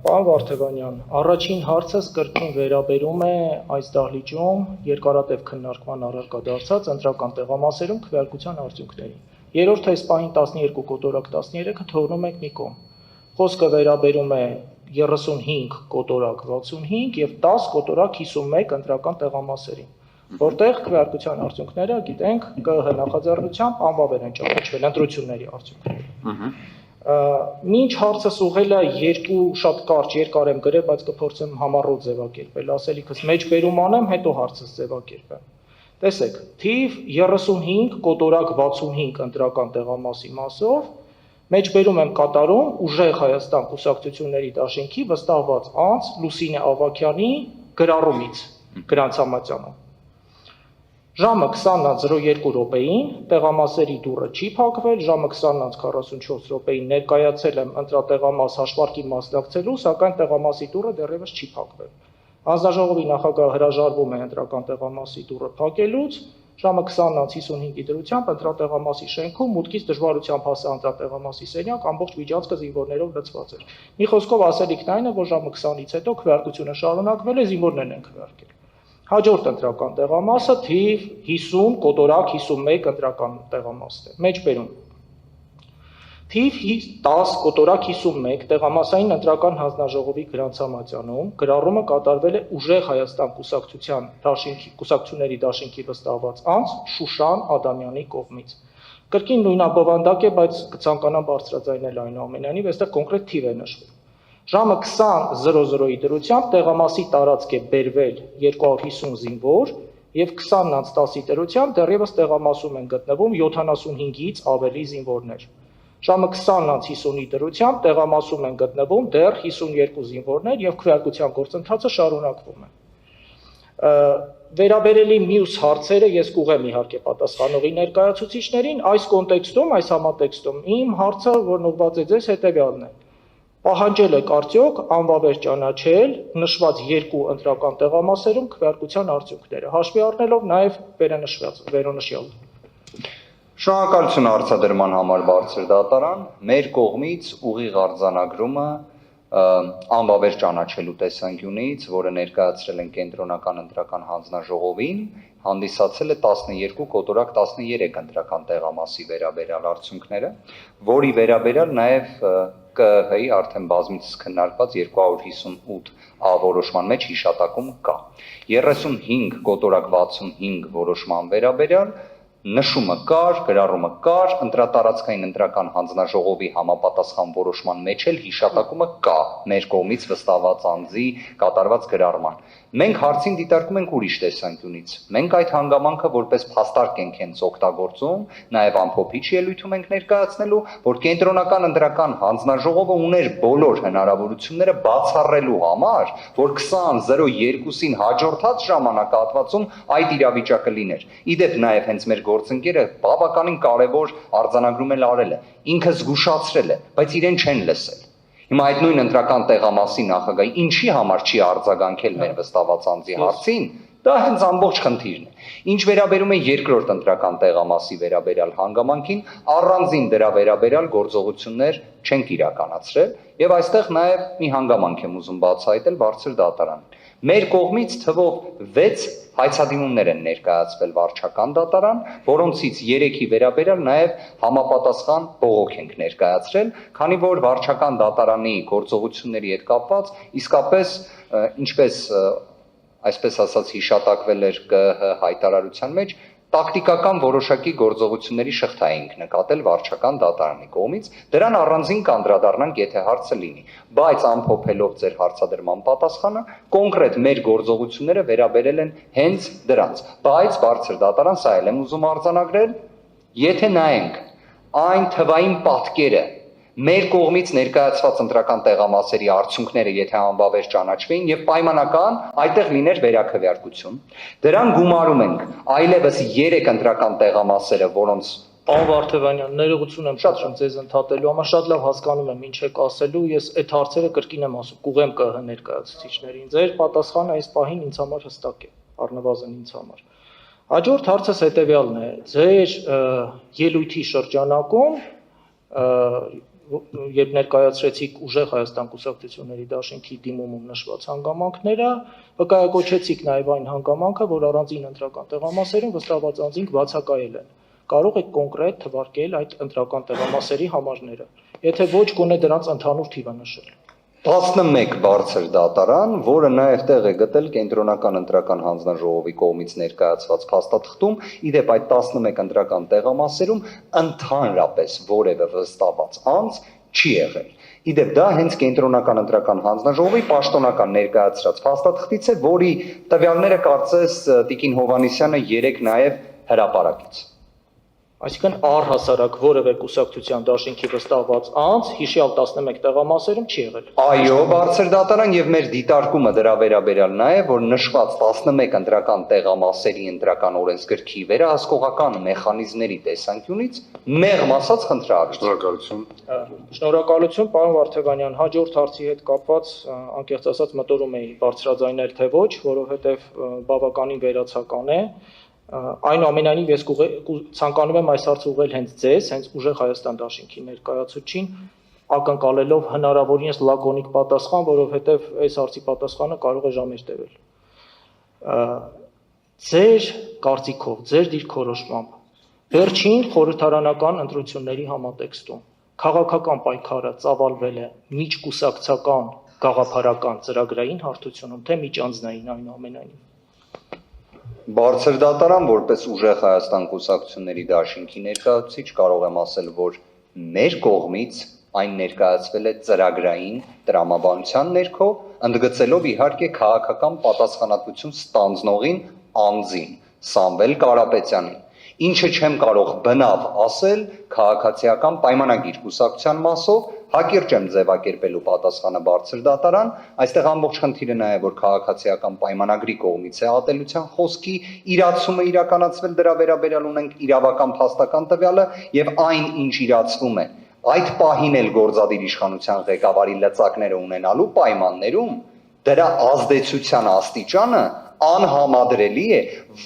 Պարոն Վարդևանյան, առաջին հարցս կրկին վերաբերում է այս դահլիճում երկարատև քննարկման առարկա դարձած ընտրական տեղամասերում քվեարկության արդյունքներին։ Երրորդ այս պահին 12 կոտորակ 13-ը թողնում ենք մի կողմ։ Խոսքը վերաբերում է 35 կոտորակ 65 եւ 10 կոտորակ 51 ընտրական տեղամասերին, որտեղ քվեարկության արդյունքները, գիտենք, ԿԸՀ նախաձեռնությամբ անվավեր են ճանաչվել ընտրությունների արդյունքները։ Մինչ հարցս ուղղել է երկու շատ կարճ երկար եմ գրել, բայց կփորձեմ համառոտ ձևակերպել, ասելիքս մեջբերում անեմ, հետո հարցս ձևակերպեմ։ Տեսեք, թիվ 35 կոտորակ 65 ընտրական տեղամասի մասով մեջբերում եմ կատարում Ուժեղ Հայաստան կուսակցությունների դաշինքի վստահված անձ Լուսինե Ավագյանի գրառումից գրանցամատյանում։ Ժամը 20:02 րոպեին տեղամասերի դուռը չի փակվել, ժամը 20:44 րոպեին ներկայացել եմ ընտրատեղամաս հաշվարկին մասնակցելու, սակայն տեղամասի դուռը դեռևս չի փակվել։ Հանձնաժողովի նախագահը հրաժարվում է ընտրական տեղամասի դուռը փակելուց, ժամը 20:55-ի դրությամբ ընտրատեղամասի շենքում մուտքից դժվարությամբ հասա ընտրատեղամասի սենյակ, ամբողջ միջանցքը զինվորներով լցված էր։ Մի խոսքով ասելիքն այն է, որ ժամը 20-ից հետո քվեարկությունը շարունակվել է, զինվորներն են քվեարկել։ Հաջորդ ընտրական տեղամասը թիվ 50 կոտորակ 51 ընտրական տեղամասն է։ Մեջբերում։ Թիվ 10 կոտորակ 51 տեղամասային ընտրական հանձնաժողովի գրանցամատյանում գրառումը կատարվել է Ուժեղ Հայաստան կուսակցությունների դաշինքի վստահված անձ Շուշան Ադամյանի կողմից։ Կրկին նույնաբովանդակ է, բայց կցանկանամ բարձրաձայնել այնուամենայնիվ, այստեղ կոնկրետ թիվ է նշվել։ Ժամը 20:00-ի դրությամբ տեղամասի տարածք է բերվել 250 զինվոր եւ 20:10-ի դրությամբ դեռևս տեղամասում են գտնվում 75-ից ավելի զինվորներ։ Ժամը 20:50-ի դրությամբ տեղամասում են գտնվում դեռ 52 զինվորներ եւ քվեարկության գործընթացը շարունակվում է։ Վերաբերելի մյուս հարցերը ես կուղեմ իհարկե պատասխանողի ներկայացուցիչներին, այս կոնտեքստում, այս համատեքստում իմ հարցը, որն ուղղված է ձեզ, հետեւյալն է։ Պահանջել եք արդյոք անվավեր ճանաչել նշված երկու ընտրական տեղամասերում քվեարկության արդյունքները, հաշվի առնելով նաև վերոնշյալ։ Շնորհակալություն հարցադրման համար բարձր դատարան, մեր կողմից ուղիղ արձանագրումը անվավեր ճանաչելու տեսանկյունից, որը ներկայացրել են կենտրոնական ընտրական հանձնաժողովին, հանդիսացել է 12 կոտորակ 13 ընտրական տեղամասի վերաբերյալ արդյունքները, որի վերաբերյալ նաև ԿԸՀ-ի արդեն բազմիցս քննարկված 258 որոշման մեջ հիշատակում կա։ 35 կոտորակ 65 որոշման վերաբերյալ նշումը կար, գրառումը կար, ընտրատարածքային ընտրական հանձնաժողովի համապատասխան որոշման մեջ էլ հիշատակումը կա մեր կողմից վստահված անձի կատարված գրառման։ Մենք հարցին դիտարկում ենք ուրիշ տեսանկյունից։ Մենք այդ հանգամանքը որպես փաստարկ ենք հենց օգտագործում, նաև ամփոփիչ ելույթում ենք ներկայացնելու, որ կենտրոնական ընտրական հանձնաժողովը ուներ բոլոր հնարավորությունները բացառելու համար, որ 20:02-ին հաջորդած ժամանակահատվածում այդ իրավիճակը լիներ։ Իդեպ նաև հենց մեր գործընկերը բավականին կարևոր արձանագրում էլ արել է, ինքը զգուշացրել է, բայց իրեն չեն լսել։ Հիմա այդ նույն ընտրական տեղամասի նախագահի ինչի համար չի արձագանքել մեր վստահված անձի հարցին, դա հենց ամբողջ խնդիրն է։ Ինչ վերաբերում է երկրորդ ընտրական տեղամասի վերաբերյալ հանգամանքին, առանձին դրա վերաբերյալ գործողություններ չենք իրականացրել, եւ այստեղ նաեւ մի հանգամանք եմ ուզում բացահայտել բարձր դատարանին։ Մեր կողմից թվով 6 հայցադիմումներ են ներկայացվել վարչական դատարան, որոնցից 3-ի վերաբերյալ նաև համապատասխան բողոք ենք ներկայացրել, քանի որ վարչական դատարանի գործողությունների հետ կապված իսկապես ինչպես այսպես ասած հիշատակվել էր ԿԸՀ հայտարարության մեջ, տակտիկական որոշակի գործողությունների շղթա էինք նկատել վարչական դատարանի կողմից, դրան առանձին կանդրադառնանք, եթե հարցը լինի, բայց ամփոփելով ձեր հարցադրման պատասխանը, կոնկրետ մեր գործողությունները վերաբերել են հենց դրանց, բայց բարձր դատարան սա էլ եմ ուզում արձանագրել, եթե նայենք այն թվային պատկերը, մեր կողմից ներկայացված ընտրական տեղամասերի արդյունքները, եթե անվավեր ճանաչվեին եւ պայմանական այդտեղ լիներ վերաքվեարկություն, դրան գումարում ենք այլևս 3 ընտրական տեղամասերը, որոնց Պարոն Վարդևանյան, ներողություն եմ շատում ձեզ ընդհատելու համար, շատ լավ հասկանում եմ ինչ եք ասելու, ես այդ հարցերը կրկին եմ ասում, կուղեմ ԿԸՀ ներկայացուցիչներին, ձեր պատասխանը այս պահին ինձ համար հստակ է, առնվազն ինձ համար։ Հաջորդ հարցս հետեւյալն է, ձեր ելույթի շրջանակում երբ ներկայացրեցիք ուժեղ Հայաստան կուսակցությունների դաշինքի դիմումում նշված հանգամանքները, վկայակոչեցիք նաև այն հանգամանքը, որ առանձին ընտրական տեղամասերում վստահված անձինք բացակայել են։ Կարող եք կոնկրետ թվարկել այդ ընտրական տեղամասերի համարները, եթե ոչ գոնե դրանց ընդհանուր թիվը նշել։ 11 բարձր դատարան, որը նաև տեղ է գտել կենտրոնական ընտրական հանձնաժողովի կողմից ներկայացված փաստաթղթում, իդեպ այդ 11 ընտրական տեղամասերում ընդհանրապես որևէ վստահված անձ չի եղել։ Իդեպ դա հենց կենտրոնական ընտրական հանձնաժողովի պաշտոնական ներկայացրած փաստաթղթից է, որի տվյալները կարծես Տիկին Հովհաննիսյանը երեք նաև հրապարակեց։ Այսինքն առհասարակ որևէ կուսակցության դաշինքի վստահված անձ հիշյալ 11 տեղամասերում չի եղել։ Այո, բարձր դատարան եւ մեր դիտարկումը դրա վերաբերյալ նա է, որ նշված 11 ընտրական տեղամասերի ընտրական օրենսգրքի վերահսկողական մեխանիզմների տեսանկյունից մեղմ ասած խնդրահարույց։ Շնորհակալություն։ Շնորհակալություն, պարոն Վարդեգանյան, հաջորդ հարցի հետ կապված անկեղծ ասած մտորում էի բարձրաձայնել թե ոչ, որովհետեւ բավականին վերացական է։ Այնուամենայնիվ ես ցանկանում եմ այս հարցը ուղղել հենց ձեզ, հենց ուժեղ Հայաստան դաշինքի ներկայացուցչին, ակնկալելով հնարավորինս լակոնիկ պատասխան, որովհետև այս հարցի պատասխանը կարող է ժամեր տևել։ Ձեր կարծիքով, ձեր դիրքորոշմամբ, վերջին խորհրդարանական ընտրությունների համատեքստում քաղաքական պայքարը ծավալվել է միջկուսակցական գաղափարական ծրագրային հարթությունում, թե միջանձնային այնուամենայնիվ։ Բարձր դատարան, որպես ուժեղ Հայաստան կուսակցությունների դաշինքի ներկայացուցիչ, կարող եմ ասել, որ մեր կողմից այն ներկայացվել է ծրագրային տրամաբանության ներքո, ընդգծելով իհարկե քաղաքական պատասխանատվություն ստանձնողին անձին, Սամվել Կարապետյանին, ինչը չեմ կարող բնավ ասել քաղաքացիական պայմանագիր կուսակցության մասով, հակիրճ եմ ձևակերպելու պատասխանը բարձր դատարան, այստեղ ամբողջ խնդիրը նա է, որ քաղաքացիական պայմանագրի կողմից է ատելության խոսքի իրացումը իրականացվել, դրա վերաբերյալ ունենք իրավական փաստական տվյալը եւ այն, ինչ իրացվում է, այդ պահին էլ գործադիր իշխանության ղեկավարի լծակները ունենալու պայմաններում դրա ազդեցության աստիճանը անհամադրելի է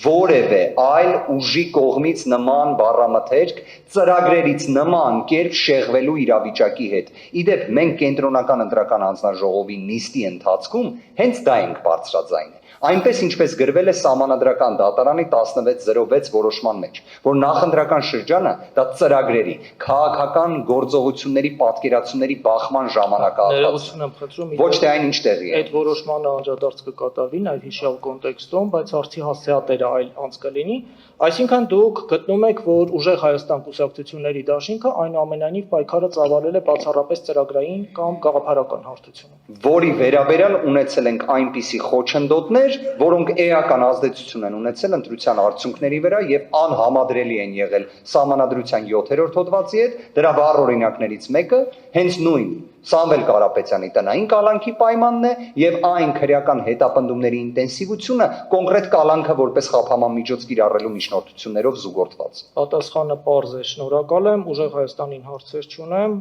որևէ այլ ուժի կողմից նման բառամթերք ծրագրերից նման կերպ շեղվելու իրավիճակի հետ։ Իդեպ մենք կենտրոնական ընտրական հանձնաժողովի նիստի ընթացքում հենց դա ենք բարձրաձայնել։ Այնպես ինչպես գրվել է Սահմանադրական դատարանի 1606 որոշման մեջ, որ նախընտրական շրջանը դա ծրագրերի, քաղաքական գործողությունների պատկերացումների բախման ժամանակահատվածն է։ Ոչ թե այն ինչ տեղի է։ Այդ որոշմանը անդրադարձ կկատարվի նաև հիշյալ կոնտեքստում, բայց հարցի հասցեատերը այլ անց կլինի։ Այսինքն դուք գտնում եք, որ ուժեղ Հայաստան կուսակցությունների դաշինքը այնուամենայնիվ պայքարը ծավալել է բացառապես ծրագրային կամ գաղափարական հարթությունում։ Որի վերաբերյալ ունեցել ենք այնպիսի խոչընդոտներ, որոնք էական ազդեցություն են ունեցել ընտրության արդյունքների վրա եւ անհամադրելի են եղել Սահմանադրության 7-րդ հոդվածի հետ, դրա վառ օրինակներից մեկը հենց նույն Սամվել Կարապետյանի տնային կալանքի պայմանն է եւ այն քրեական հետապնդումների ինտենսիվությունը կոնկրետ կալանքը որպես խափաման միջոց կիրառելու միջնորդություններով զուգորդված։ Պատասխանը պարզ է, շնորհակալ եմ, ուժեղ Հայաստանին հարցեր չունեմ։